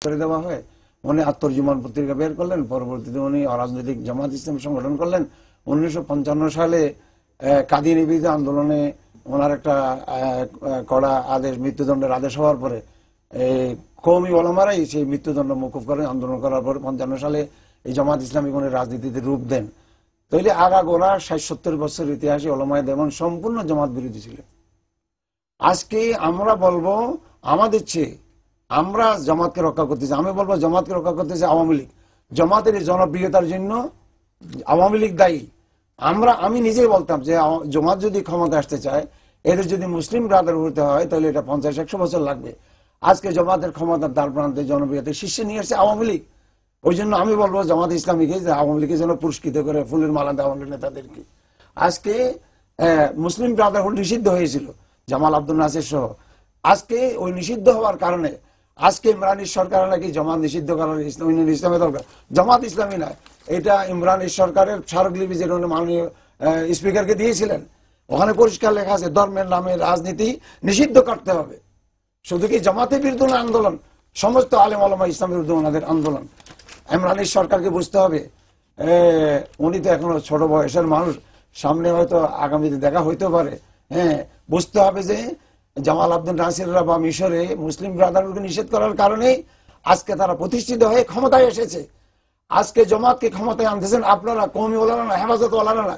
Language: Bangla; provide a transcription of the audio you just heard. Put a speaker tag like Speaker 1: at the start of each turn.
Speaker 1: করে দেওয়া হয়। উনি আত্মজীবন পত্রিকা বের করলেন, পরবর্তীতে উনি অরাজনৈতিক জামাত ইসলাম সংগঠন করলেন। 1955 সালে কাদিয়ানী বিরোধী আন্দোলনে ওনার একটা কড়া আদেশ, মৃত্যুদণ্ডের আদেশ হওয়ার পরে কওমি ওলামারাই সেই মৃত্যুদণ্ড মওকুফ করেন। আন্দোলন করার পরে 55 সালে এই জামাত ইসলামী কোন রাজনীতিতে রূপ দেন। তাইলে আগাগোড়া 60-70 বছর ইতিহাসে ওলামায়ে দেওবন্দ সম্পূর্ণ জামাত বিরোধী ছিলেন। আজকে আমরা বলবো আমাদের চেয়ে আমরা জামাতকে রক্ষা করতেছি, আমি বলবো জামাতকে রক্ষা করতেছে আওয়ামী লীগ। জামাতের জনপ্রিয়তার জন্য আওয়ামী লীগ দায়ী। আমি নিজেই বলতাম যে জামাত যদি ক্ষমতা আসতে চায়, এদের যদি মুসলিম ব্রাদার হতে হয়, তাহলে এটা 50-100 বছর লাগবে। আজকে জামাতের ক্ষমতার দ্বার প্রান্তে জনপ্রিয়তা শীর্ষে নিয়ে আসছে আওয়ামী লীগ। ওই জন্য আমি বলবো জামাত ইসলামীকে যে আওয়ামী লীগের জন্য পুরস্কৃত করে ফুলের মালা দেওয়া নেতাদেরকে। আজকে মুসলিম ব্রাদারহুড নিষিদ্ধ হয়েছিল জামাল আব্দুল নাসির সহ। আজকে ওই নিষিদ্ধ হওয়ার কারণে আজকে ইমরানের সরকার নাকি জামাত নিষিদ্ধ করার ইসলামের দরকার। জামাত ইসলামী নয়, এটা ইমরানের সরকারের স্মারকলিপি যেটা মাননীয় স্পিকারকে দিয়েছিলেন, ওখানে পরিষ্কার লেখা আছে ধর্মের নামে রাজনীতি নিষিদ্ধ করতে হবে। শুধু কি জামাতের বিরুদ্ধে আন্দোলন, সমস্ত আলেম ওলামা ইসলামের বিরুদ্ধে ওনাদের আন্দোলন। ইমরানের সরকারকে বুঝতে হবে, উনি তো এখনো ছোট বয়সের মানুষ, সামনে হয়তো আগামীতে দেখা হইতে পারে। বুঝতে হবে যে জামাল আব্দুল নাসিররা বা মিশরে মুসলিম ব্রাদারহুডকে নিষেধ করার কারণে আজকে তারা প্রতিষ্ঠিত হয়ে ক্ষমতায় এসেছে। আজকে জামাতকে ক্ষমতায় আনতেছেন আপনারা, কওমি ওলামারা, হেফাজত ওলামারা।